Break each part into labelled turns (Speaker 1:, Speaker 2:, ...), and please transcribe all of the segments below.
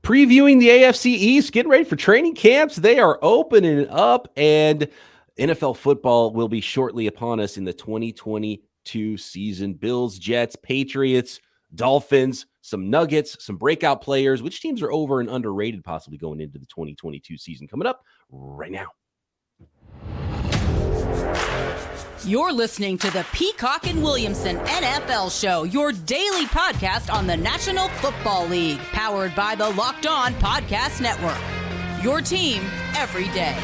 Speaker 1: previewing the AFC East, getting ready for training camps. They are opening up, and NFL football will be shortly upon us in the 2022 season. Bills, Jets, Patriots, Dolphins, some Nuggets, some breakout players. Which teams are over and underrated possibly going into the 2022 season? Coming up right now.
Speaker 2: You're listening to the Peacock and Williamson NFL Show, your daily podcast on the National Football League, powered by the Locked On Podcast Network. Your team every day.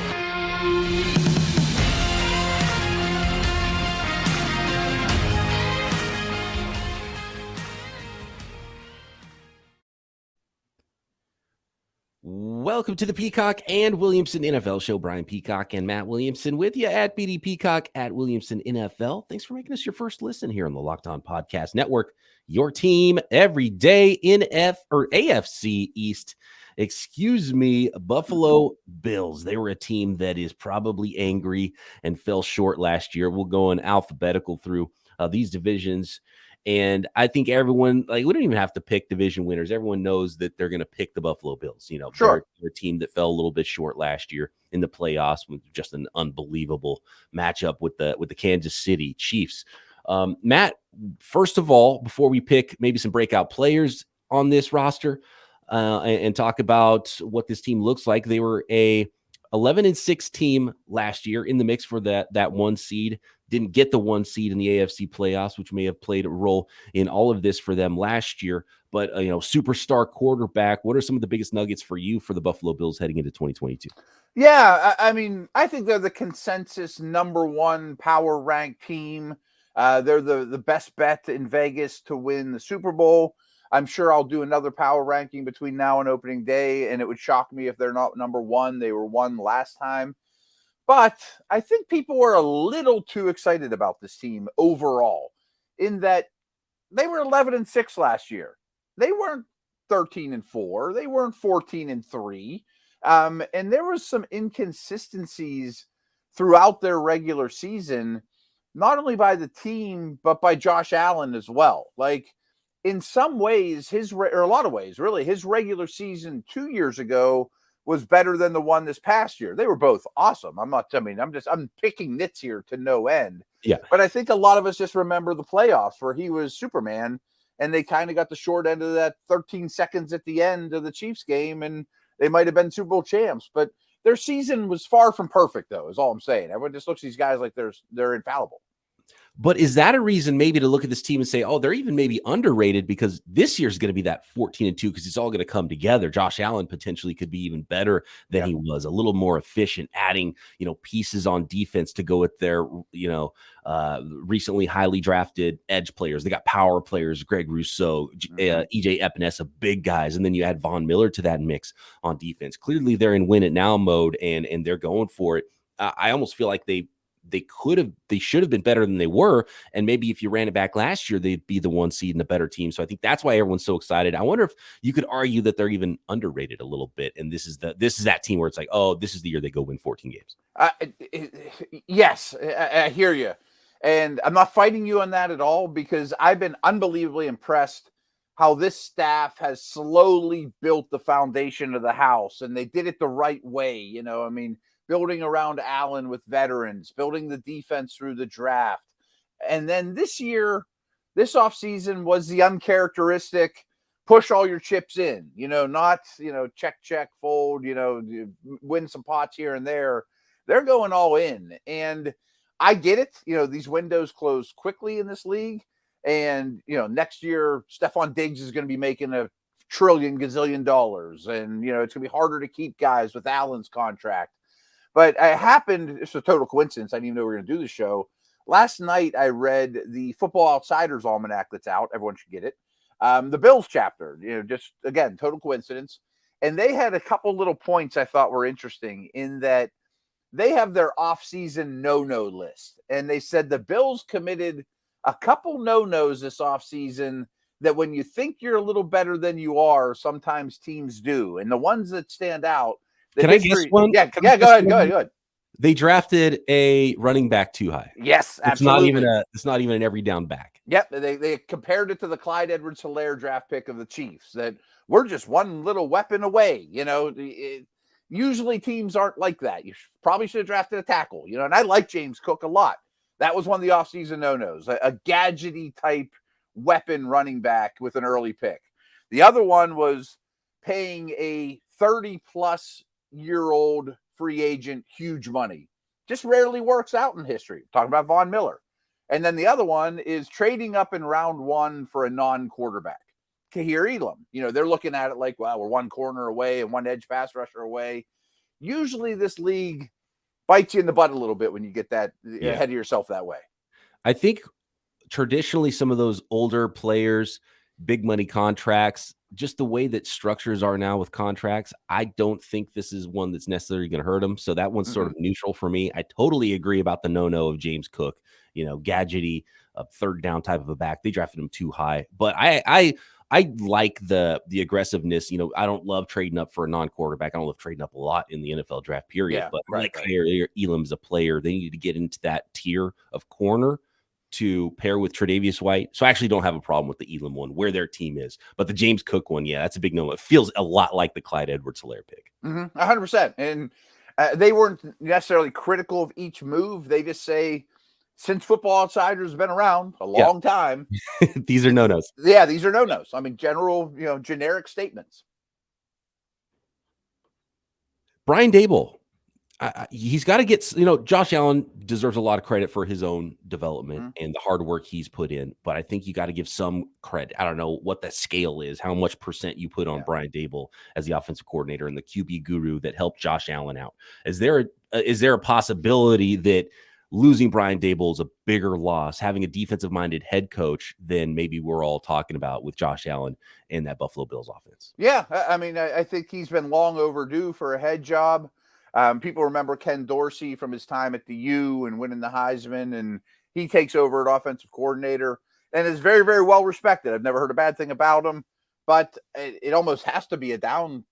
Speaker 1: Welcome to the Peacock and Williamson NFL Show. Brian Peacock and Matt Williamson with you at BD Peacock at Williamson NFL. Thanks for making us your first listen here on the Locked On Podcast Network. Your team every day in AFC East. Buffalo Bills. They were a team that is probably angry and fell short last year. We'll go in alphabetical through these divisions. And I think everyone, we don't even have to pick division winners. Everyone knows that they're going to pick the Buffalo Bills.
Speaker 3: Sure.
Speaker 1: They're a team that fell a little bit short last year in the playoffs with just an unbelievable matchup with the Kansas City Chiefs. Matt, first of all, before we pick maybe some breakout players on this roster and talk about what this team looks like, they were a 11-6 team last year in the mix for that one seed. Didn't get the one seed in the AFC playoffs, which may have played a role in all of this for them last year. But, superstar quarterback, what are some of the biggest nuggets for you for the Buffalo Bills heading into 2022?
Speaker 3: Yeah, I mean, I think they're the consensus number one power rank team. They're the best bet in Vegas to win the Super Bowl. I'm sure I'll do another power ranking between now and opening day, and it would shock me if they're not number one. They were one last time. But I think people were a little too excited about this team overall, in that they were 11-6 last year. They weren't 13-4. They weren't 14-3. And there was some inconsistencies throughout their regular season, not only by the team, but by Josh Allen as well. In some ways, or a lot of ways, really, his regular season 2 years ago was better than the one this past year. They were both awesome. I'm picking nits here to no end.
Speaker 1: Yeah.
Speaker 3: But I think a lot of us just remember the playoffs where he was Superman, and they kind of got the short end of that 13 seconds at the end of the Chiefs game, and they might have been Super Bowl champs. But their season was far from perfect, though, is all I'm saying. Everyone just looks at these guys like they're infallible.
Speaker 1: But is that a reason maybe to look at this team and say, oh, they're even maybe underrated because this year's going to be that 14-2 because it's all going to come together. Josh Allen potentially could be even better than he was, a little more efficient, adding, pieces on defense to go with their, recently highly drafted edge players. They got power players, Greg Rousseau, EJ Epinesa, big guys. And then you add Von Miller to that mix on defense. Clearly they're in win it now mode and they're going for it. I almost feel like they should have been better than they were. And maybe if you ran it back last year, they'd be the one seed and a better team. So I think that's why everyone's so excited. I wonder if you could argue that they're even underrated a little bit. And this is that team where it's like, oh, this is the year they go win 14 games.
Speaker 3: Yes, I hear you. And I'm not fighting you on that at all because I've been unbelievably impressed how this staff has slowly built the foundation of the house, and they did it the right way. Building around Allen with veterans, building the defense through the draft. And then this year, this offseason was the uncharacteristic push all your chips in, not, check, fold, win some pots here and there. They're going all in. And I get it. These windows close quickly in this league. And, next year, Stephon Diggs is going to be making $1 gazillion. And, it's going to be harder to keep guys with Allen's contract. But it happened, it's a total coincidence. I didn't even know we were going to do the show. Last night, I read the Football Outsiders Almanac that's out. Everyone should get it. The Bills chapter, just, again, total coincidence. And they had a couple little points I thought were interesting in that they have their off-season no-no list. And they said the Bills committed a couple no-nos this offseason that when you think you're a little better than you are, sometimes teams do. And the ones that stand out,
Speaker 1: Can I guess one?
Speaker 3: Yeah, go ahead.
Speaker 1: They drafted a running back too high.
Speaker 3: Yes,
Speaker 1: absolutely.
Speaker 3: absolutely.
Speaker 1: It's not even an every down back.
Speaker 3: Yep, they compared it to the Clyde Edwards-Helaire draft pick of the Chiefs, that we're just one little weapon away. Usually teams aren't like that. You probably should have drafted a tackle, and I like James Cook a lot. That was one of the offseason no-nos, a gadgety type weapon running back with an early pick. The other one was paying a 30-plus-year-old free agent huge money. Just rarely works out in history. Talking about Von Miller. And then the other one is trading up in round one for a non-quarterback, Kahir Elam. They're looking at it like, well, we're one corner away and one edge pass rusher away. Usually this league bites you in the butt a little bit when you get that ahead of yourself that way.
Speaker 1: I think traditionally some of those older players, big money contracts, just the way that structures are now with contracts, I don't think this is one that's necessarily going to hurt them. So that one's sort of neutral for me. I totally agree about the no-no of James Cook, gadgety, a third down type of a back. They drafted him too high, but I like the aggressiveness. I don't love trading up for a non-quarterback. I don't love trading up a lot in the NFL draft period, but I like Elam's a player. They need to get into that tier of corner to pair with Tre'Davious White. So I actually don't have a problem with the Elam one, where their team is. But the James Cook one, that's a big no. It feels a lot like the Clyde Edwards-Helaire pick.
Speaker 3: 100%. And they weren't necessarily critical of each move. They just say, since Football Outsiders has been around a long time.
Speaker 1: These are no-nos.
Speaker 3: Yeah, these are no-nos. I mean, generic statements.
Speaker 1: Brian Daboll. He's got to get, Josh Allen deserves a lot of credit for his own development and the hard work he's put in, but I think you got to give some credit. I don't know what the scale is, how much percent you put on Brian Daboll as the offensive coordinator and the QB guru that helped Josh Allen out. Is there a possibility that losing Brian Daboll is a bigger loss, having a defensive-minded head coach than maybe we're all talking about with Josh Allen and that Buffalo Bills offense?
Speaker 3: Yeah, I mean, I think he's been long overdue for a head job. People remember Ken Dorsey from his time at the U and winning the Heisman, and he takes over at offensive coordinator and is very, very well respected. I've never heard a bad thing about him, but it almost has to be a downturn,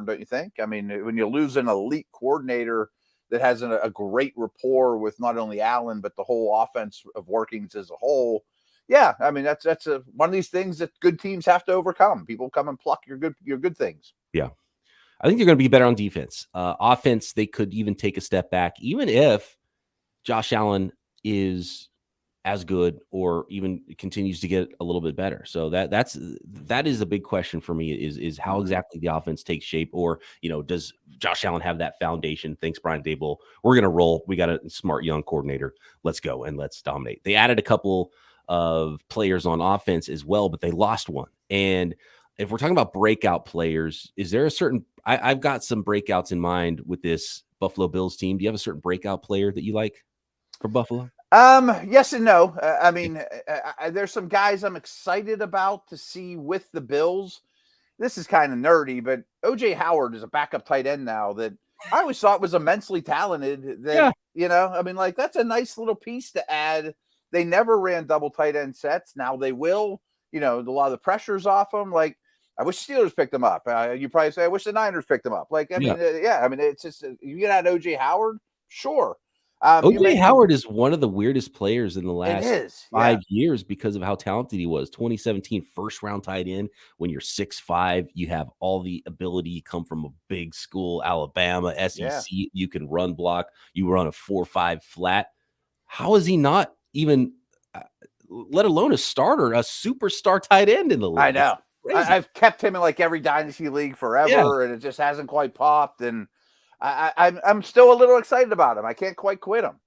Speaker 3: don't you think? I mean, when you lose an elite coordinator that has a great rapport with not only Allen, but the whole offense of workings as a whole. Yeah, I mean, that's one of these things that good teams have to overcome. People come and pluck your good things.
Speaker 1: Yeah. I think they're going to be better on defense. Offense, they could even take a step back, even if Josh Allen is as good or even continues to get a little bit better. So that is a big question for me is how exactly the offense takes shape, or, does Josh Allen have that foundation? Thanks, Brian Daboll. We're going to roll. We got a smart young coordinator. Let's go and let's dominate. They added a couple of players on offense as well, but they lost one. And if we're talking about breakout players, is there a certain, I've got some breakouts in mind with this Buffalo Bills team. Do you have a certain breakout player that you like for Buffalo?
Speaker 3: Yes and no. I mean, there's some guys I'm excited about to see with the Bills. This is kind of nerdy, but O.J. Howard is a backup tight end now that I always thought was immensely talented. That, I mean, like, that's a nice little piece to add. They never ran double tight end sets. Now they will. A lot of the pressure's off them. Like, I wish Steelers picked them up. You probably say, I wish the Niners picked them up. Like, I mean, it's just, you get out O.J. Howard, sure.
Speaker 1: O.J. Howard is one of the weirdest players in the last 5 years because of how talented he was. 2017 first-round tight end. When you're 6'5", you have all the ability. You come from a big school, Alabama, SEC. You can run block. You run a 4.5 flat. How is he not even, let alone a starter, a superstar tight end in the league?
Speaker 3: I know. I've kept him in like every dynasty league forever, and it just hasn't quite popped. And I'm still a little excited about him. I can't quite quit him.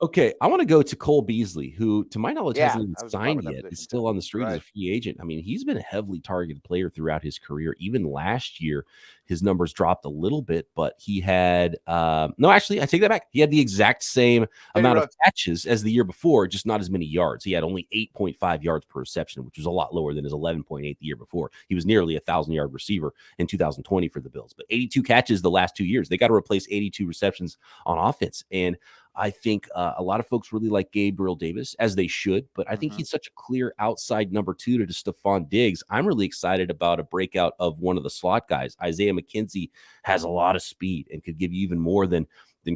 Speaker 1: Okay, I want to go to Cole Beasley, who, to my knowledge, hasn't even signed yet. He's still on the street as a free agent. I mean, he's been a heavily targeted player throughout his career. Even last year, his numbers dropped a little bit, but he had no, actually, I take that back. He had the exact same amount of catches as the year before, just not as many yards. He had only 8.5 yards per reception, which was a lot lower than his 11.8 the year before. He was nearly a 1,000-yard receiver in 2020 for the Bills, but 82 catches the last 2 years. They got to replace 82 receptions on offense, and I think A lot of folks really like Gabriel Davis, as they should, but I think
Speaker 3: Mhm.
Speaker 1: he's such a clear outside number 2 to Stephon Diggs. I'm really excited about a breakout of one of the slot guys. Isaiah McKenzie has a lot of speed and could give you even more than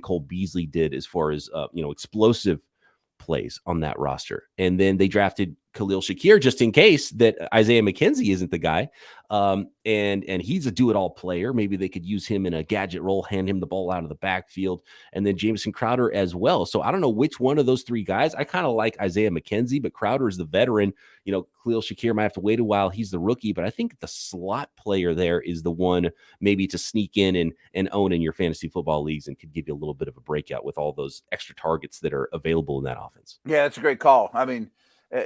Speaker 1: Cole Beasley did as far as explosive plays on that roster. And then they drafted Khalil Shakir just in case that Isaiah McKenzie isn't the guy. And he's a do-it-all player. Maybe they could use him in a gadget role, hand him the ball out of the backfield, and then Jameson Crowder as well. So I don't know which one of those 3 guys. I kind of like Isaiah McKenzie, but Crowder is the veteran. Khalil Shakir might have to wait a while. He's the rookie, but I think the slot player there is the one maybe to sneak in and own in your fantasy football leagues and could give you a little bit of a breakout with all those extra targets that are available in that offense.
Speaker 3: Yeah, that's a great call. I mean,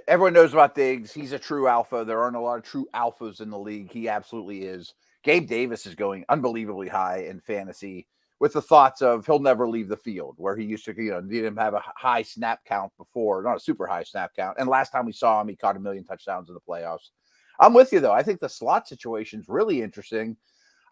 Speaker 3: everyone knows about Diggs. He's a true alpha. There aren't a lot of true alphas in the league. He absolutely is. Gabe Davis is going unbelievably high in fantasy with the thoughts of he'll never leave the field, where he used to, need him have a high snap count before, not a super high snap count. And last time we saw him, he caught 1 million touchdowns in the playoffs. I'm with you, though. I think the slot situation is really interesting.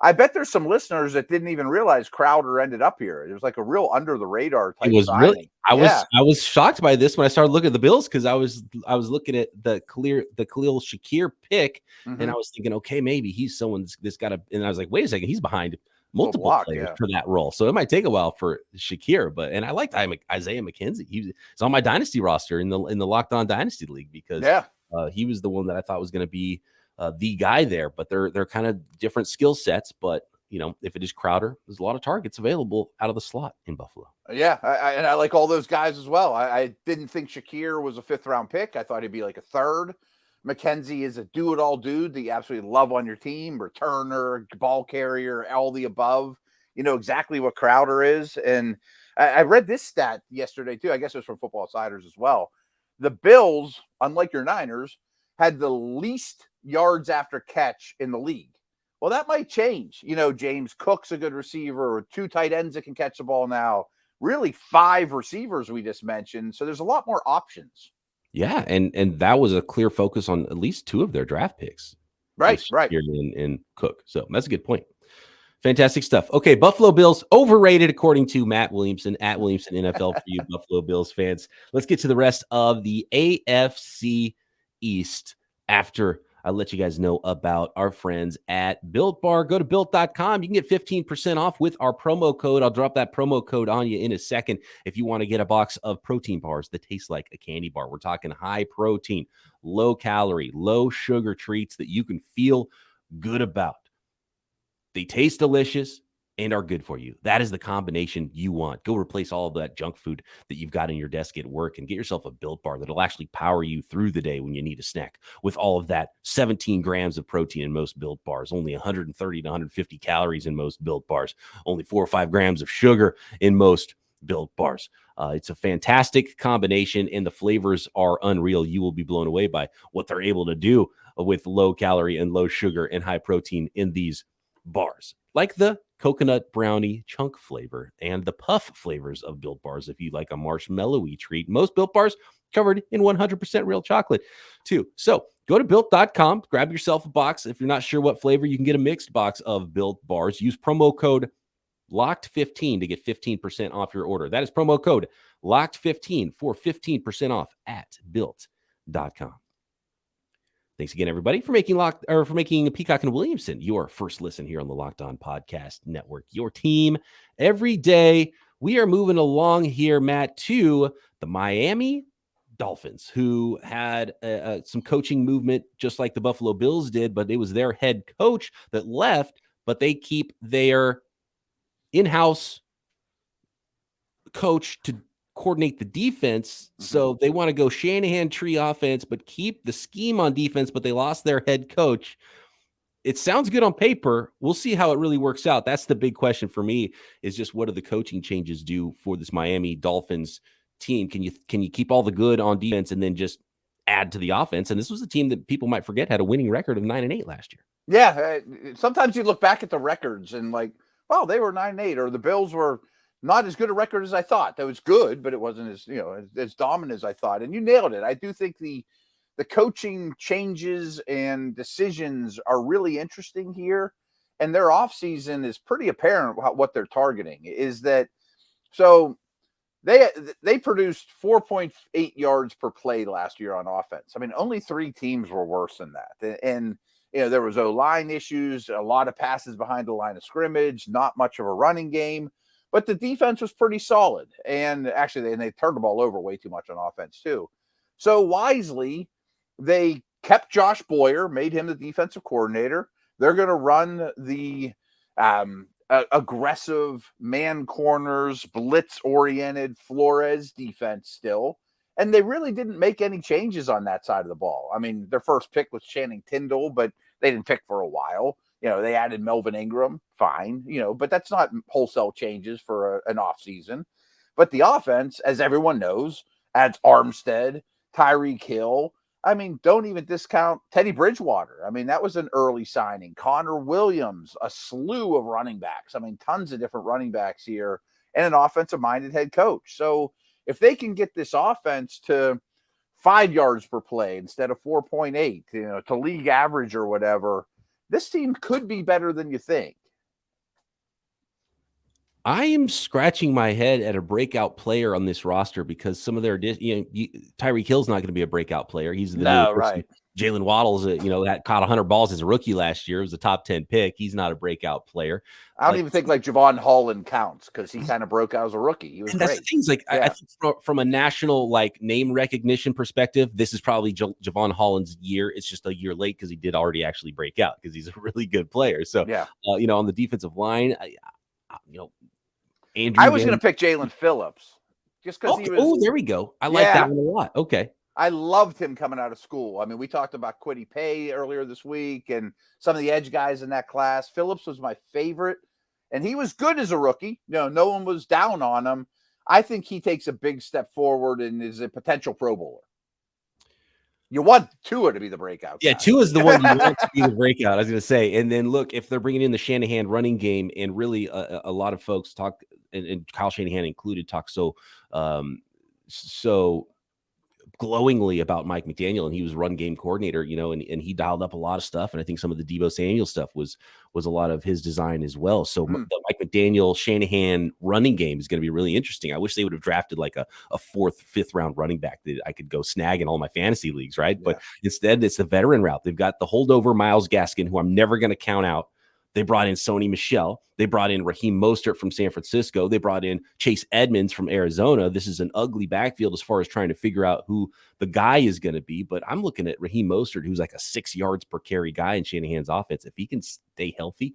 Speaker 3: I bet there's some listeners that didn't even realize Crowder ended up here. It was like a real under the radar type.
Speaker 1: It was
Speaker 3: signing.
Speaker 1: really. I was shocked by this when I started looking at the Bills because I was looking at the Khalil Shakir pick, and I was thinking, okay, maybe he's someone that's got to. And I was like, wait a second, he's behind multiple players for that role, so it might take a while for Shakir. And I liked Isaiah McKenzie. He's on my dynasty roster in the Locked On Dynasty League because he was the one that I thought was going to be the guy there. But they're kind of different skill sets, but. If it is Crowder, there's a lot of targets available out of the slot in Buffalo.
Speaker 3: Yeah, and I like all those guys as well. I didn't think Shakir was a 5th-round pick. I thought he'd be like a 3rd. Mckenzie is a do-it-all dude that you absolutely love on your team, returner, ball carrier, all the above. You know exactly what Crowder is. And I read this stat yesterday, too. I guess it was from Football Outsiders as well. The Bills, unlike your Niners, had the least yards after catch in the league. Well, that might change. James Cook's a good receiver, or 2 tight ends that can catch the ball now. Really 5 receivers we just mentioned. So there's a lot more options.
Speaker 1: Yeah, and that was a clear focus on at least 2 of their draft picks.
Speaker 3: Right.
Speaker 1: In Cook. So that's a good point. Fantastic stuff. Okay, Buffalo Bills overrated according to Matt Williamson at Williamson NFL for you Buffalo Bills fans. Let's get to the rest of the AFC East after I'll let you guys know about our friends at Built Bar. Go to Built.com. You can get 15% off with our promo code. I'll drop that promo code on you in a second if you want to get a box of protein bars that taste like a candy bar. We're talking high protein, low calorie, low sugar treats that you can feel good about. They taste delicious and are good for you. That is the combination you want. Go replace all of that junk food that you've got in your desk at work and get yourself a Built Bar that'll actually power you through the day when you need a snack. With all of that 17 grams of protein in most Built Bars, only 130 to 150 calories in most Built Bars, only 4 or 5 grams of sugar in most Built Bars. It's a fantastic combination, and the flavors are unreal. You will be blown away by what they're able to do with low calorie and low sugar and high protein in these bars, like the coconut brownie chunk flavor and the puff flavors of Built Bars. If you like a marshmallowy treat, most Built Bars covered in 100% real chocolate too. So go to Built.com, grab yourself a box. If you're not sure what flavor, you can get a mixed box of Built Bars. Use promo code LOCKED15 to get 15% off your order. That is promo code LOCKED15 for 15% off at Built.com. Thanks again, everybody, for making Peacock and Williamson your first listen here on the Locked On Podcast Network. Your team every day. We are moving along here, Matt, to the Miami Dolphins, who had some coaching movement just like the Buffalo Bills did, but it was their head coach that left, but they keep their in-house coach to coordinate the defense. So they want to go Shanahan tree offense, but keep the scheme on defense, but they lost their head coach. It sounds good on paper. We'll see how it really works out. That's the big question for me, is just what do the coaching changes do for this Miami Dolphins team? Can you keep all the good on defense and then just add to the offense? And this was a team that people might forget had a winning record of 9-8 last year.
Speaker 3: Yeah. Sometimes you look back at the records and like, well, they were 9-8, or the Bills were not as good a record as I thought. That was good, but it wasn't as dominant as I thought. And you nailed it. I do think the coaching changes and decisions are really interesting here. And their offseason is pretty apparent what they're targeting is that. So They produced 4.8 yards per play last year on offense. I mean, only 3 teams were worse than that. And there was O-line issues, a lot of passes behind the line of scrimmage, not much of a running game, but the defense was pretty solid. And actually, they turned the ball over way too much on offense too. So wisely, they kept Josh Boyer, made him the defensive coordinator. They're going to run the aggressive man corners, blitz-oriented Flores defense still. And they really didn't make any changes on that side of the ball. I mean, their first pick was Channing Tindall, but they didn't pick for a while. They added Melvin Ingram, fine, but that's not wholesale changes for an offseason. But the offense, as everyone knows, adds Armstead, Tyreek Hill. I mean, don't even discount Teddy Bridgewater. I mean, that was an early signing. Connor Williams, a slew of running backs. I mean, tons of different running backs here, and an offensive-minded head coach. So if they can get this offense to 5 yards per play instead of 4.8, to league average or whatever, this team could be better than you think.
Speaker 1: I am scratching my head at a breakout player on this roster because some of their, Tyreek Hill's not going to be a breakout player. He's the
Speaker 3: right.
Speaker 1: Jalen Waddle's, that caught 100 balls as a rookie last year. It was a top 10 pick. He's not a breakout player.
Speaker 3: I don't even think Javon Holland counts because he kind of broke out as a rookie. He was
Speaker 1: and
Speaker 3: great.
Speaker 1: That's the things I think from a national name recognition perspective, this is probably Javon Holland's year. It's just a year late because he did already actually break out because he's a really good player. So on the defensive line, Andrew,
Speaker 3: I was going to pick Jalen Phillips just because he was.
Speaker 1: Oh, there we go. I like that one a lot. Okay.
Speaker 3: I loved him coming out of school. I mean, we talked about Kwity Paye earlier this week and some of the edge guys in that class. Phillips was my favorite, and he was good as a rookie. No one was down on him. I think he takes a big step forward and is a potential Pro Bowler. You want Tua to be the breakout guy.
Speaker 1: Yeah, Tua is the one you want to be the breakout, I was going to say. And then, look, if they're bringing in the Shanahan running game, and really a lot of folks talk, and Kyle Shanahan included, talk so glowingly about Mike McDaniel, and he was run game coordinator, and he dialed up a lot of stuff. And I think some of the Deebo Samuel stuff was a lot of his design as well. So the Mike McDaniel Shanahan running game is going to be really interesting. I wish they would have drafted like a 4th, 5th round running back that I could go snag in all my fantasy leagues. Right. Yeah. But instead it's the veteran route. They've got the holdover Myles Gaskin, who I'm never going to count out. They brought in Sony Michel. They brought in Raheem Mostert from San Francisco. They brought in Chase Edmonds from Arizona. This is an ugly backfield as far as trying to figure out who the guy is going to be. But I'm looking at Raheem Mostert, who's like a 6 yards per carry guy in Shanahan's offense. If he can stay healthy,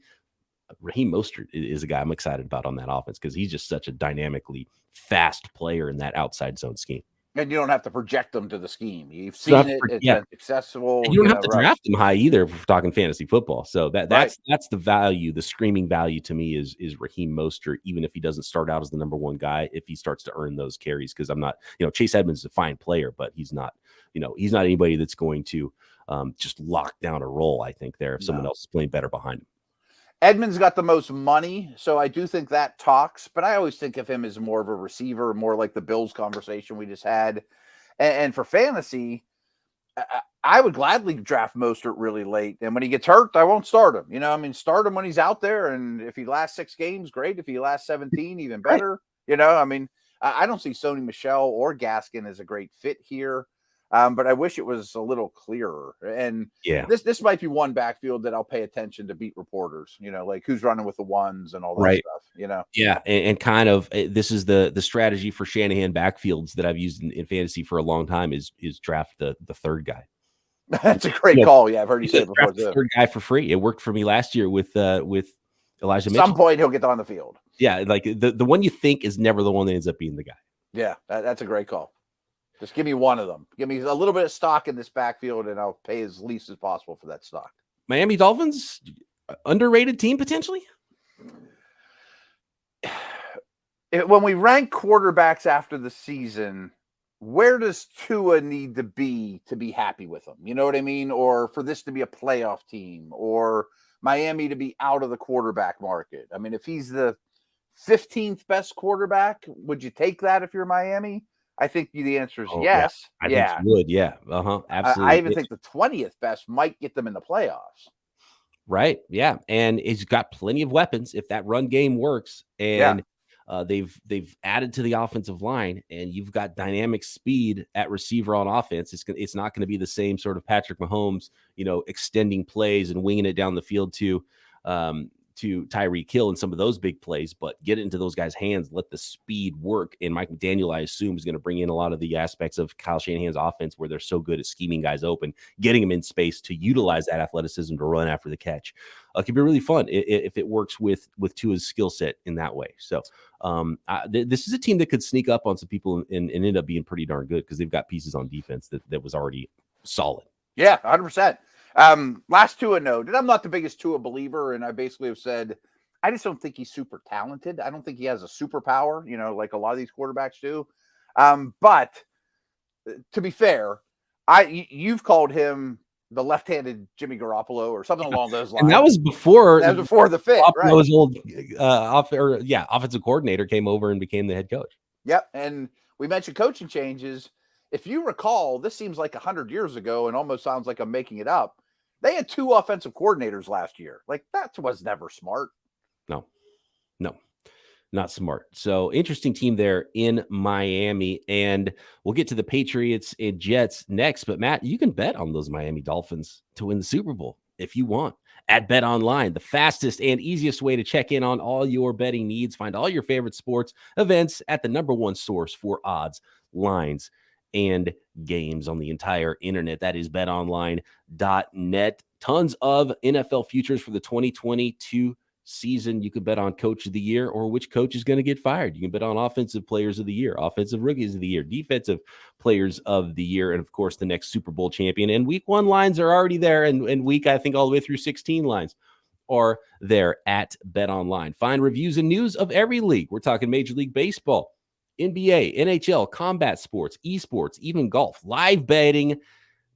Speaker 1: Raheem Mostert is a guy I'm excited about on that offense because he's just such a dynamically fast player in that outside zone scheme.
Speaker 3: And you don't have to project them to the scheme. You've seen it. It's been successful.
Speaker 1: And you don't have to draft them high either if we're talking fantasy football. So that's the value. The screaming value to me is Raheem Mostert, even if he doesn't start out as the number one guy, if he starts to earn those carries. Because I'm not, Chase Edmonds is a fine player, but he's not anybody that's going to just lock down a role, I think, there if someone else is playing better behind him.
Speaker 3: Edmonds got the most money, so I do think that talks, but I always think of him as more of a receiver, more like the Bills conversation we just had. And for fantasy, I would gladly draft Mostert really late. And when he gets hurt, I won't start him. Start him when he's out there. And if he lasts 6 games, great. If he lasts 17, even better. Right. I don't see Sony Michel or Gaskin as a great fit here. But I wish it was a little clearer. And this might be one backfield that I'll pay attention to beat reporters, like who's running with the ones and all that stuff,
Speaker 1: Yeah. And kind of this is the strategy for Shanahan backfields that I've used in fantasy for a long time is draft the third guy.
Speaker 3: That's a great call. Yeah, I've heard you say it before.
Speaker 1: The third guy for free. It worked for me last year with Elijah Mitchell.
Speaker 3: At some point he'll get on the field.
Speaker 1: Yeah, like the one you think is never the one that ends up being the guy.
Speaker 3: Yeah, that's a great call. Just give me one of them. Give me a little bit of stock in this backfield, and I'll pay as least as possible for that stock.
Speaker 1: Miami Dolphins, underrated team potentially?
Speaker 3: When we rank quarterbacks after the season, where does Tua need to be happy with them? You know what I mean? Or for this to be a playoff team, or Miami to be out of the quarterback market. I mean, if he's the 15th best quarterback, would you take that if you're Miami? I think the answer is yes.
Speaker 1: I think you would. Yeah. Absolutely.
Speaker 3: I even think the 20th best might get them in the playoffs.
Speaker 1: Right. Yeah. And he's got plenty of weapons if that run game works. And They've added to the offensive line, and you've got dynamic speed at receiver on offense. It's not going to be the same sort of Patrick Mahomes, extending plays and winging it down the field to Tyreek Hill and some of those big plays, but get it into those guys' hands, let the speed work. And Mike McDaniel, I assume, is going to bring in a lot of the aspects of Kyle Shanahan's offense where they're so good at scheming guys open, getting them in space to utilize that athleticism to run after the catch. It could be really fun if it works with Tua's skill set in that way. So this is a team that could sneak up on some people and end up being pretty darn good because they've got pieces on defense that was already solid.
Speaker 3: Yeah, 100%. Last Tua note, and I'm not the biggest Tua believer, and I basically have said I just don't think he's super talented. I don't think he has a superpower, like a lot of these quarterbacks do. But to be fair, you've called him the left-handed Jimmy Garoppolo or something along those lines.
Speaker 1: And that was before
Speaker 3: the fit, right?
Speaker 1: Garoppolo's old offensive coordinator came over and became the head coach.
Speaker 3: Yep, and we mentioned coaching changes. If you recall, this seems like 100 years ago and almost sounds like I'm making it up. They had 2 offensive coordinators last year. Like, that was never smart.
Speaker 1: No, not smart. So interesting team there in Miami. And we'll get to the Patriots and Jets next. But Matt, you can bet on those Miami Dolphins to win the Super Bowl if you want at BetOnline, the fastest and easiest way to check in on all your betting needs. Find all your favorite sports events at the #1 source for odds, lines, and games on the entire internet. That is betonline.net. Tons of NFL futures for the 2022 season. You can bet on coach of the year or which coach is going to get fired. You can bet on offensive players of the year, offensive rookies of the year, defensive players of the year, and of course the next Super Bowl champion. And week 1 lines are already there, and week, I think, all the way through 16 lines are there at BetOnline. Find reviews and news of every league. We're talking Major League Baseball, NBA, NHL, combat sports, esports, even golf, live betting,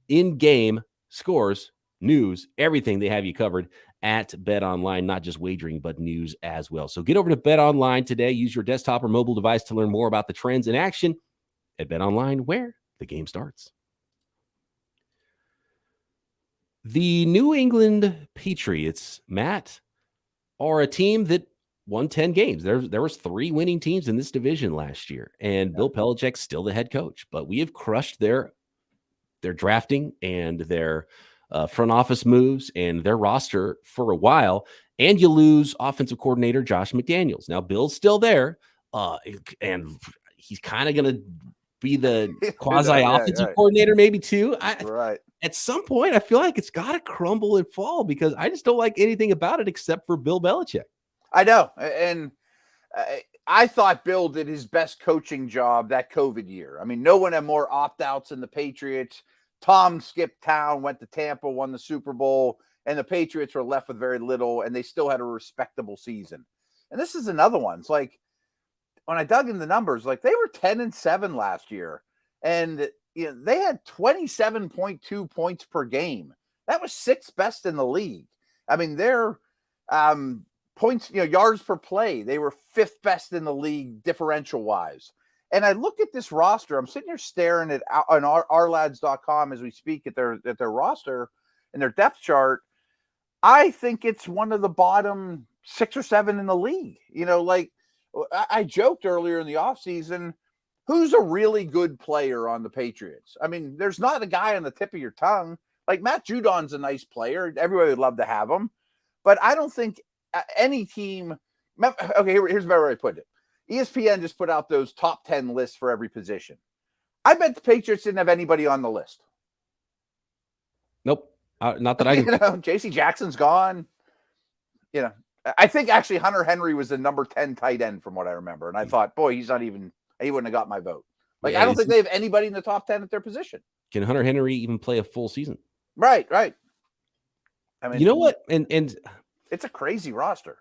Speaker 1: in-game scores, news, everything. They have you covered at BetOnline, not just wagering, but news as well. So get over to BetOnline today. Use your desktop or mobile device to learn more about the trends in action at BetOnline, where the game starts. The New England Patriots, Matt, are a team that won 10 games. There was 3 winning teams in this division last year, and Bill Belichick's still the head coach. But we have crushed their drafting and their front office moves and their roster for a while. And you lose offensive coordinator Josh McDaniels. Now Bill's still there, and he's kind of going to be the quasi offensive coordinator, maybe too.
Speaker 3: Right.
Speaker 1: At some point, I feel like it's got to crumble and fall because I just don't like anything about it except for Bill Belichick.
Speaker 3: I know. And I thought Bill did his best coaching job that COVID year. I mean, no one had more opt-outs than the Patriots. Tom skipped town, went to Tampa, won the Super Bowl, and the Patriots were left with very little, and they still had a respectable season. And this is another one. It's like, when I dug in the numbers, like they were 10-7 last year, and they had 27.2 points per game. That was 6th best in the league. I mean, their points, yards per play, they were 5th best in the league differential wise. And I look at this roster. I'm sitting here staring at on ourlads.com as we speak at their roster and their depth chart. I think it's one of the bottom 6 or 7 in the league. Like I joked earlier in the offseason, who's a really good player on the Patriots? I mean, there's not a guy on the tip of your tongue. Like Matt Judon's a nice player. Everybody would love to have him. But I don't think any team – okay, here's where I put it. ESPN just put out those top 10 lists for every position. I bet the Patriots didn't have anybody on the list.
Speaker 1: Nope. Not that I can.
Speaker 3: J.C. Jackson's gone. I think actually Hunter Henry was the number 10 tight end from what I remember. And I thought, boy, he wouldn't have got my vote. Like, I don't think they have anybody in the top 10 at their position.
Speaker 1: Can Hunter Henry even play a full season?
Speaker 3: Right. I mean,
Speaker 1: you know what? And
Speaker 3: it's a crazy roster.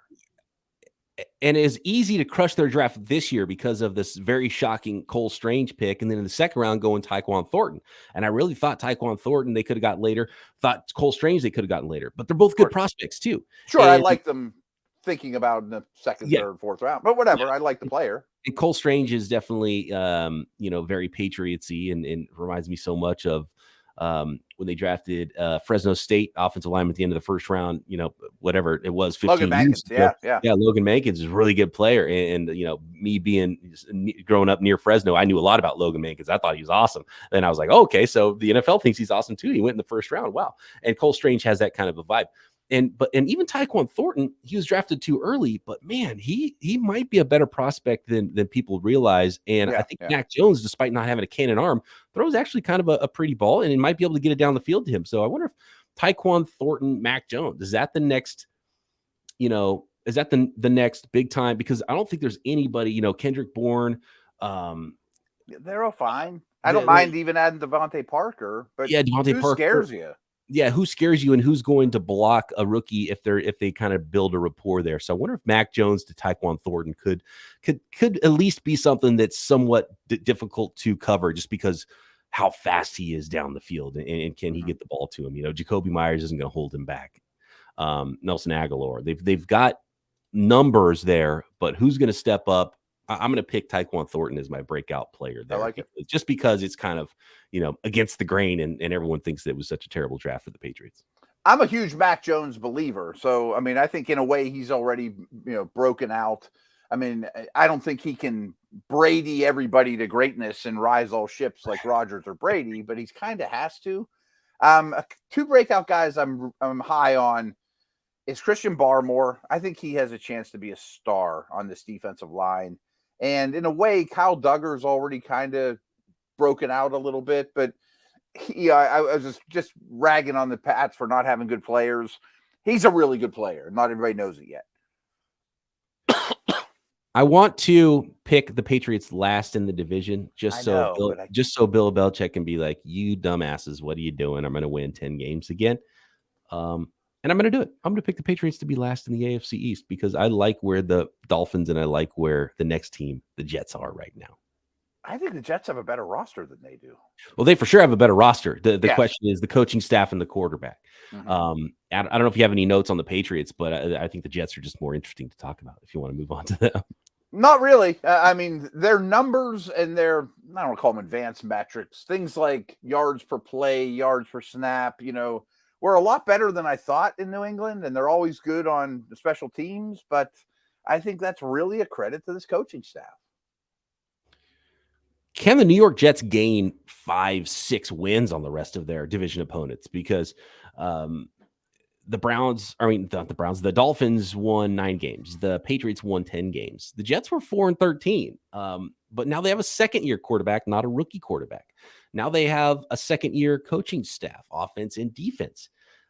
Speaker 1: And it is easy to crush their draft this year because of this very shocking Cole Strange pick. And then in the second round, going Taekwon Thornton. And I really thought Taekwon Thornton they could have got later. Thought Cole Strange they could have gotten later. But they're both good prospects, too.
Speaker 3: Sure, I like them thinking about in the second, third, fourth round. But whatever, I like the player.
Speaker 1: And Cole Strange is definitely, very Patriots-y and reminds me so much of when they drafted Fresno State offensive lineman at the end of the first round, whatever it was, 15
Speaker 3: Logan
Speaker 1: years ago.
Speaker 3: Yeah.
Speaker 1: Logan Mankins is a really good player. And me being growing up near Fresno, I knew a lot about Logan Mankins. I thought he was awesome. Then I was like, okay, so the NFL thinks he's awesome too. He went in the first round. Wow. And Cole Strange has that kind of a vibe. And even Taekwon Thornton, he was drafted too early, but man, he might be a better prospect than people realize. And I think Mac Jones, despite not having a cannon arm, throws actually kind of a pretty ball, and he might be able to get it down the field to him. So I wonder if Taekwon Thornton, Mac Jones, is that the next, is that the next big time? Because I don't think there's anybody, Kendrick Bourne.
Speaker 3: They're all fine. I don't mind even adding Devontae Parker, but
Speaker 1: Devontae Parker
Speaker 3: scares you?
Speaker 1: Yeah, who scares you and who's going to block a rookie if they kind of build a rapport there. So I wonder if Mac Jones to Taekwon Thornton could at least be something that's somewhat difficult to cover just because how fast he is down the field and can he get the ball to him? Jacoby Myers isn't going to hold him back. Nelson Aguilar, they've got numbers there, but who's going to step up? I'm going to pick Taekwon Thornton as my breakout player there.
Speaker 3: I like it.
Speaker 1: Just because it's kind of, against the grain and everyone thinks that it was such a terrible draft for the Patriots.
Speaker 3: I'm a huge Mac Jones believer. So, I mean, I think in a way he's already, broken out. I mean, I don't think he can Brady everybody to greatness and rise all ships like Rodgers or Brady, but he's kind of has to. Two breakout guys I'm high on is Christian Barmore. I think he has a chance to be a star on this defensive line. And in a way, Kyle Duggar's already kind of broken out a little bit, but I was just ragging on the Pats for not having good players. He's a really good player. Not everybody knows it yet.
Speaker 1: I want to pick the Patriots last in the division just so Bill Belichick can be like, you dumbasses, what are you doing? I'm going to win 10 games again. And I'm going to do it. I'm going to pick the Patriots to be last in the AFC East because I like where the Dolphins and I like where the next team, the Jets, are right now.
Speaker 3: I think the Jets have a better roster than they do.
Speaker 1: Well, they for sure have a better roster. The question is the coaching staff and the quarterback.
Speaker 3: Mm-hmm.
Speaker 1: I don't know if you have any notes on the Patriots, but I think the Jets are just more interesting to talk about if you want to move on to them.
Speaker 3: Not really. I mean, their numbers and their, I don't want to call them advanced metrics, things like yards per play, yards per snap, were a lot better than I thought in New England, and they're always good on the special teams, but I think that's really a credit to this coaching staff.
Speaker 1: Can the New York Jets gain 5-6 wins on the rest of their division opponents? Because the Dolphins won 9 games. The Patriots won 10 games. The Jets were 4-13. But now they have a second-year quarterback, not a rookie quarterback. Now they have a second-year coaching staff, offense and defense,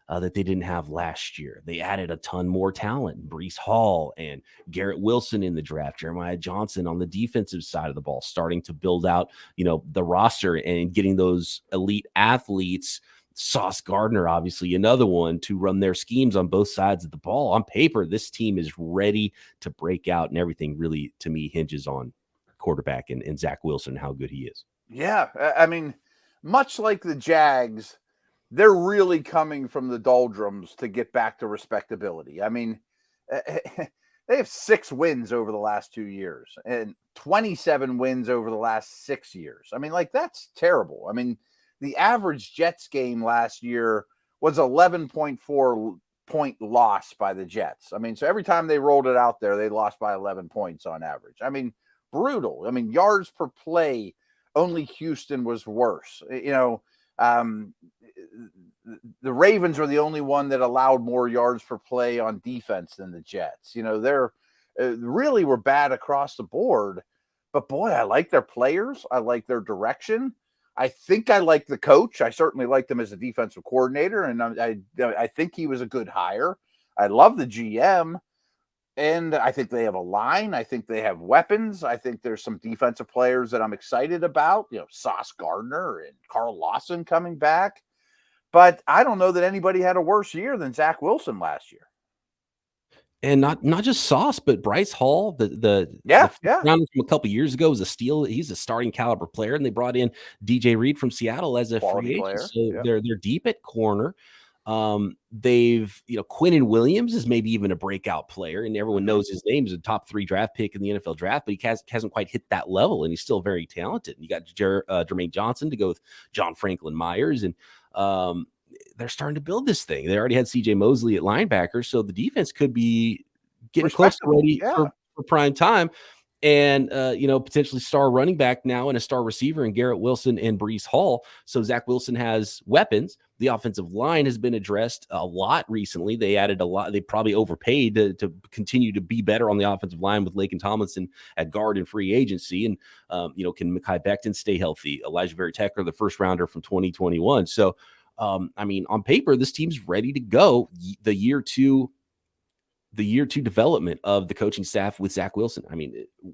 Speaker 1: that they didn't have last year. They added a ton more talent. Breece Hall and Garrett Wilson in the draft, Jeremiah Johnson on the defensive side of the ball, starting to build out, the roster and getting those elite athletes. Sauce Gardner, obviously, another one to run their schemes on both sides of the ball. On paper, this team is ready to break out, and everything really, to me, hinges on quarterback and Zach Wilson, how good he is. Yeah,
Speaker 3: I mean, much like the Jags, they're really coming from the doldrums to get back to respectability. I mean, they have 6 wins over the last 2 years and 27 wins over the last 6 years. I mean, that's terrible. I mean, the average Jets game last year was 11.4 point loss by the Jets. I mean, so every time they rolled it out there, they lost by 11 points on average. I mean, brutal. I mean, yards per play, only Houston was worse. The Ravens were the only one that allowed more yards per play on defense than the Jets. They're really were bad across the board. But boy, I like their players. I like their direction. I think I like the coach. I certainly liked him as a defensive coordinator, and I think he was a good hire. I love the GM. And I think they have a line. I think they have weapons. I think there's some defensive players that I'm excited about. Sauce Gardner and Carl Lawson coming back. But I don't know that anybody had a worse year than Zach Wilson last year.
Speaker 1: And not just Sauce, but Bryce Hall, the round from a couple years ago was a steal. He's a starting caliber player, and they brought in DJ Reed from Seattle as a free agent. So they're deep at corner. They've, Quinnen Williams is maybe even a breakout player, and everyone knows his name is a top 3 draft pick in the NFL draft, but he hasn't quite hit that level, and he's still very talented. And you got Jermaine Johnson to go with John Franklin Myers, and they're starting to build this thing. They already had CJ Mosley at linebacker, so the defense could be getting close to ready for prime time. And, potentially star running back now and a star receiver in Garrett Wilson and Breece Hall. So Zach Wilson has weapons. The offensive line has been addressed a lot recently. They added a lot. They probably overpaid to continue to be better on the offensive line with Laken Tomlinson at guard and free agency. And, can Mekhi Becton stay healthy? Elijah Vera Tucker, the first rounder from 2021. So, on paper, this team's ready to go. The year two development of the coaching staff with Zach Wilson.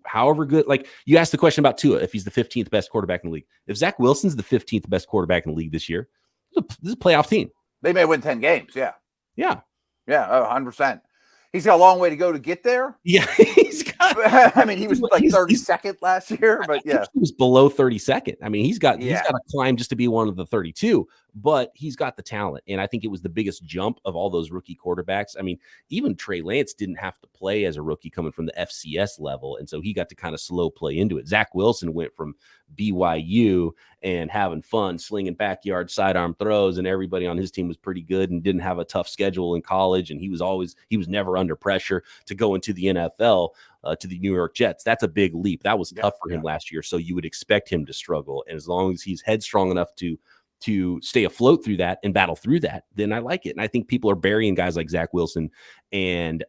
Speaker 1: However good, like you asked the question about Tua, if he's the 15th best quarterback in the league. If Zach Wilson's the 15th best quarterback in the league this year, this is a playoff team.
Speaker 3: They may win 10 games. Yeah.
Speaker 1: Yeah.
Speaker 3: Yeah. 100%. He's got a long way to go to get there.
Speaker 1: Yeah.
Speaker 3: He was like 32nd last year, but yeah.
Speaker 1: He was below 32nd. He's got to climb just to be one of the 32, but he's got the talent. And I think it was the biggest jump of all those rookie quarterbacks. Even Trey Lance didn't have to play as a rookie coming from the FCS level. And so he got to kind of slow play into it. Zach Wilson went from BYU and having fun, slinging backyard sidearm throws, and everybody on his team was pretty good and didn't have a tough schedule in college. And he was never under pressure to go into the NFL, to the New York Jets. That's a big leap. That was tough for him last year. So you would expect him to struggle. And as long as he's headstrong enough to stay afloat through that and battle through that, then I like it. And I think people are burying guys like Zach Wilson and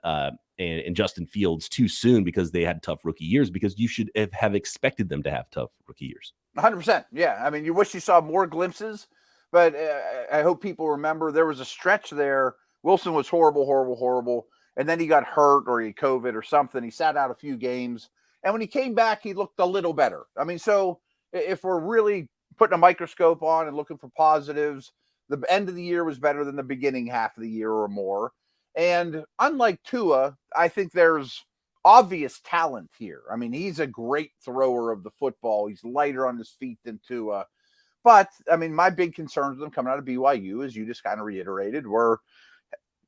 Speaker 1: Justin Fields too soon because they had tough rookie years, because you should have expected them to have tough rookie years.
Speaker 3: 100%. Yeah. You wish you saw more glimpses, but I hope people remember there was a stretch there. Wilson was horrible. And then he got hurt or he had COVID or something. He sat out a few games. And when he came back, he looked a little better. So if we're really putting a microscope on and looking for positives, the end of the year was better than the beginning half of the year or more. And unlike Tua, I think there's obvious talent here. He's a great thrower of the football. He's lighter on his feet than Tua. But, my big concerns with him coming out of BYU, as you just kind of reiterated, were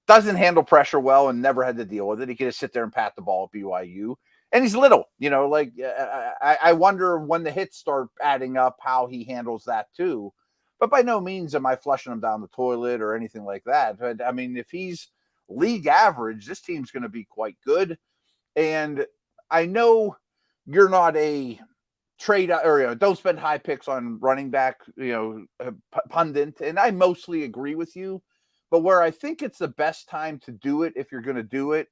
Speaker 3: doesn't handle pressure well and never had to deal with it. He could just sit there and pat the ball at BYU. And he's little, I wonder when the hits start adding up how he handles that too. But by no means am I flushing him down the toilet or anything like that. But if he's league average, this team's going to be quite good. And I know you're not a trade or don't spend high picks on running back, pundit. And I mostly agree with you. But where I think it's the best time to do it, if you're going to do it,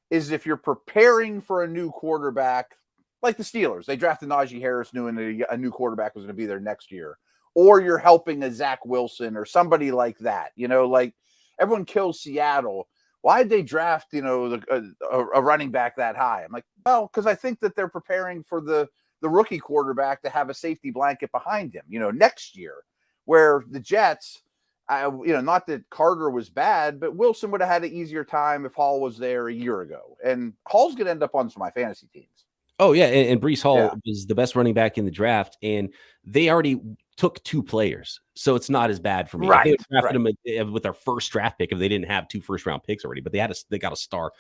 Speaker 3: is if you're preparing for a new quarterback, like the Steelers. They drafted Najee Harris knowing a new quarterback was going to be there next year. Or you're helping a Zach Wilson or somebody like that. Like everyone kills Seattle. Why did they draft, a running back that high? I'm like, well, because I think that they're preparing for the rookie quarterback to have a safety blanket behind him, next year, where the Jets – not that Carter was bad, but Wilson would have had an easier time if Hall was there a year ago. And Hall's going to end up on some of my fantasy teams.
Speaker 1: Oh, yeah. And Breece Hall was the best running back in the draft. And they already took two players. So it's not as bad for me.
Speaker 3: Right.
Speaker 1: They drafted him with their first draft pick if they didn't have 2 first-round picks already. But they got a star,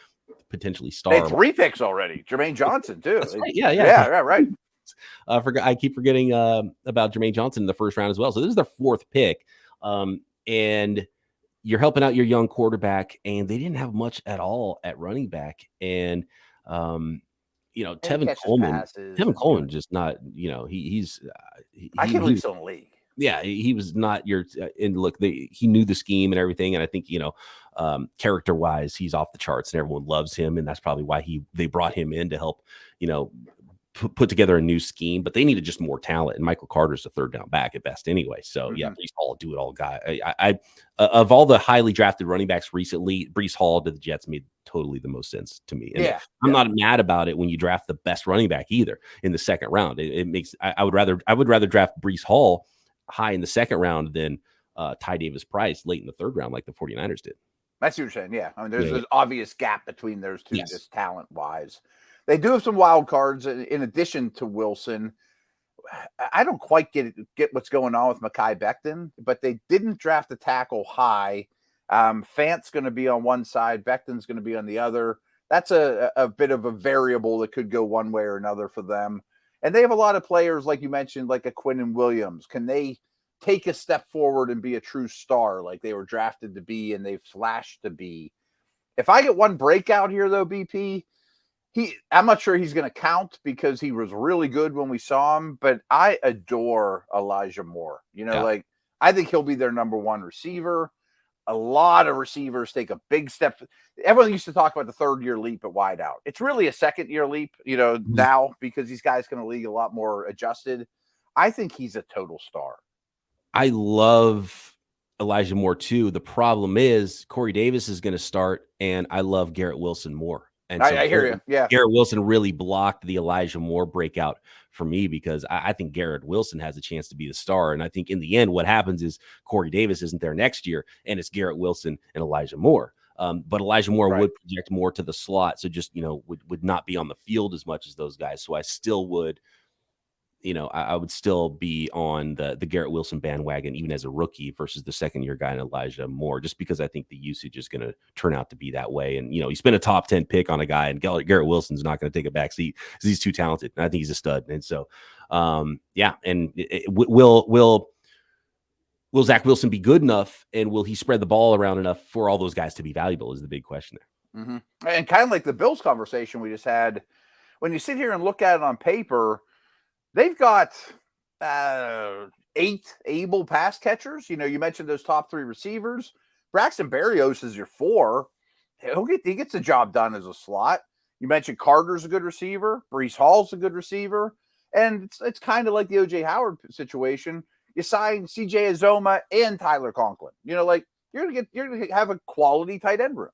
Speaker 1: potentially star.
Speaker 3: They had 3 picks already. Jermaine Johnson, too.
Speaker 1: That's right. Yeah,
Speaker 3: right.
Speaker 1: I keep forgetting about Jermaine Johnson in the first round as well. So this is their 4th pick. And you're helping out your young quarterback, and they didn't have much at all at running back. And, Tevin Coleman just not, he's
Speaker 3: I can't believe he's still in the league.
Speaker 1: Yeah, he was not your and look, he knew the scheme and everything. And I think, character wise, he's off the charts and everyone loves him. And that's probably why they brought him in to help, put together a new scheme, but they needed just more talent. And Michael Carter's a 3rd down back at best anyway. So yeah, Breece Hall, do it all guy. I of all the highly drafted running backs recently, Breece Hall to the Jets made totally the most sense to me. And I'm not mad about it when you draft the best running back either in the 2nd round. It makes I would rather draft Breece Hall high in the 2nd round than Ty Davis Price late in the 3rd round like the 49ers did.
Speaker 3: That's what you're saying. Yeah. There's an obvious gap between those two, just talent wise. They do have some wild cards in addition to Wilson. I don't quite get what's going on with Mekhi Becton, but they didn't draft a tackle high. Fant's going to be on one side. Becton's going to be on the other. That's a bit of a variable that could go one way or another for them. And they have a lot of players, like you mentioned, like a Quinn and Williams. Can they take a step forward and be a true star like they were drafted to be and they flashed to be. If I get one breakout here, though, BP, I'm not sure he's going to count because he was really good when we saw him, but I adore Elijah Moore. Like, I think he'll be their number one receiver. A lot of receivers take a big step. Everyone used to talk about the third-year leap at wideout. It's really a second-year leap, now because these guys can league a lot more adjusted. I think he's a total star.
Speaker 1: I love Elijah Moore too. The problem is Corey Davis is going to start, and I love Garrett Wilson more. And so
Speaker 3: I hear you. Yeah.
Speaker 1: Garrett Wilson really blocked the Elijah Moore breakout for me because I think Garrett Wilson has a chance to be the star. And I think in the end, what happens is Corey Davis isn't there next year, and it's Garrett Wilson and Elijah Moore. But Elijah Moore would project more to the slot. So just, would not be on the field as much as those guys. So I still would, I would still be on the Garrett Wilson bandwagon, even as a rookie versus the second-year guy in Elijah Moore, just because I think the usage is going to turn out to be that way. And, you spend a top 10 pick on a guy, and Garrett Wilson's not going to take a back seat because he's too talented. And I think he's a stud. And so, and will Zach Wilson be good enough, and will he spread the ball around enough for all those guys to be valuable is the big question there.
Speaker 3: Mm-hmm. And kind of like the Bills conversation we just had, when you sit here and look at it on paper, they've got 8 able pass catchers. You mentioned those top 3 receivers. Braxton Berrios is your 4. He gets the job done as a slot. You mentioned Carter's a good receiver. Breece Hall's a good receiver. And it's kind of like the O.J. Howard situation. You sign C.J. Azoma and Tyler Conklin. You're going to have a quality tight end room.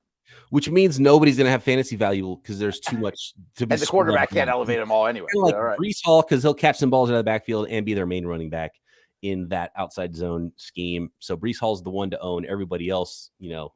Speaker 1: Which means nobody's going to have fantasy value because there's too much to be.
Speaker 3: And the quarterback can't elevate them all anyway.
Speaker 1: Like Breece Hall, because he'll catch some balls out of the backfield and be their main running back in that outside zone scheme. So Breece Hall's the one to own. Everybody else, you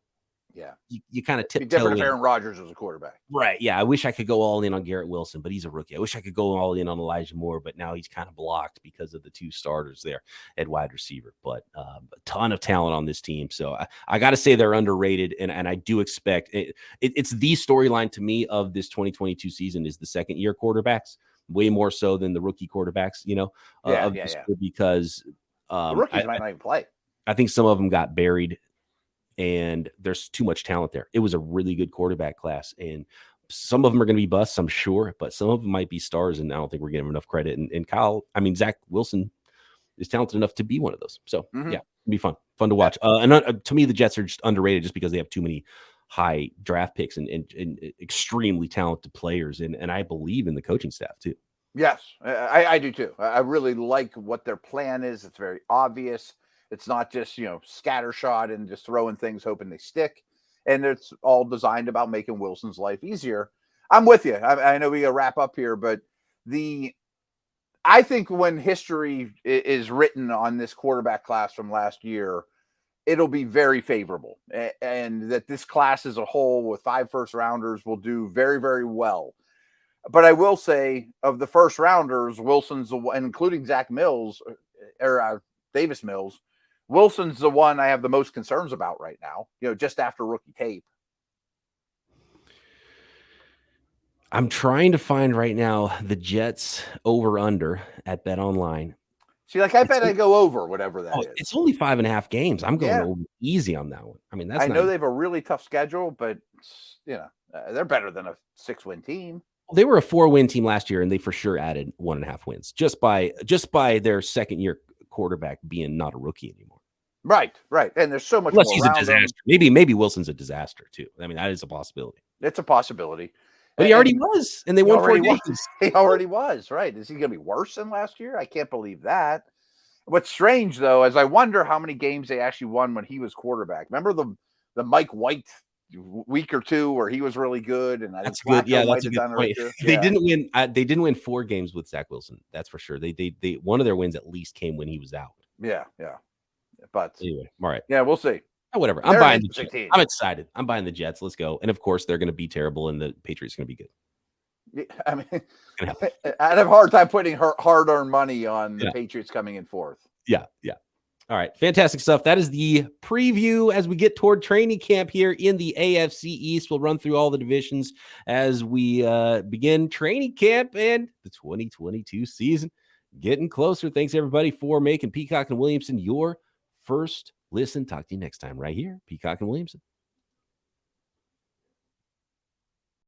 Speaker 1: kind of tiptoe.
Speaker 3: Different if Aaron Rodgers was a quarterback.
Speaker 1: Right. Yeah. I wish I could go all in on Garrett Wilson, but he's a rookie. I wish I could go all in on Elijah Moore, but now he's kind of blocked because of the 2 starters there at wide receiver. But a ton of talent on this team. So I got to say they're underrated, and I do expect it's the storyline to me of this 2022 season is the second-year quarterbacks, way more so than the rookie quarterbacks, because
Speaker 3: the rookies might not even play.
Speaker 1: I think some of them got buried, and there's too much talent there. It was a really good quarterback class, and some of them are going to be busts, I'm sure, but some of them might be stars, and I don't think we're giving them enough credit. And Zach Wilson is talented enough to be one of those. So, yeah, it'll be fun to watch. And to me, the Jets are just underrated just because they have too many high draft picks and extremely talented players, and I believe in the coaching staff too.
Speaker 3: Yes, I do too. I really like what their plan is. It's very obvious. It's not just, scattershot and just throwing things, hoping they stick. And it's all designed about making Wilson's life easier. I'm with you. I know we got to wrap up here, but I think when history is written on this quarterback class from last year, it'll be very favorable. And that this class as a whole with 5 first-rounders will do very, very well. But I will say, of the first-rounders, Wilson's the one, including Zach Mills, or Davis Mills, Wilson's the one I have the most concerns about right now, just after rookie tape.
Speaker 1: I'm trying to find right now the Jets over-under at BetOnline.
Speaker 3: See, I bet I go over whatever that is.
Speaker 1: It's only 5.5 games. I'm going over easy on that one. I
Speaker 3: know they have a really tough schedule, but, they're better than a 6-win team.
Speaker 1: They were a 4-win team last year, and they for sure added 1.5 wins just by their second-year quarterback being not a rookie anymore.
Speaker 3: Right. And there's so much
Speaker 1: Unless
Speaker 3: more
Speaker 1: he's a disaster. Maybe Wilson's a disaster too. That is a possibility.
Speaker 3: It's a possibility.
Speaker 1: But he already was, and they won 4 games.
Speaker 3: He already was, right. Is he going to be worse than last year? I can't believe that. What's strange, though, is I wonder how many games they actually won when he was quarterback. Remember the Mike White week or 2 where he was really good? And
Speaker 1: that's good. Yeah, that's a good point. They didn't win. They didn't win 4 games with Zach Wilson. That's for sure. They one of their wins at least came when he was out.
Speaker 3: Yeah. But
Speaker 1: anyway, all right.
Speaker 3: Yeah, we'll see.
Speaker 1: Whatever. I'm buying the Jets. I'm excited. I'm buying the Jets. Let's go. And of course, they're going to be terrible, and the Patriots are going to be good.
Speaker 3: I'd have a hard time putting hard-earned money on the Patriots coming in 4th.
Speaker 1: Yeah. All right. Fantastic stuff. That is the preview as we get toward training camp here in the AFC East. We'll run through all the divisions as we begin training camp and the 2022 season Getting closer. Thanks, everybody, for making Peacock and Williamson your first listen. Talk to you next time right here, Peacock and Williamson.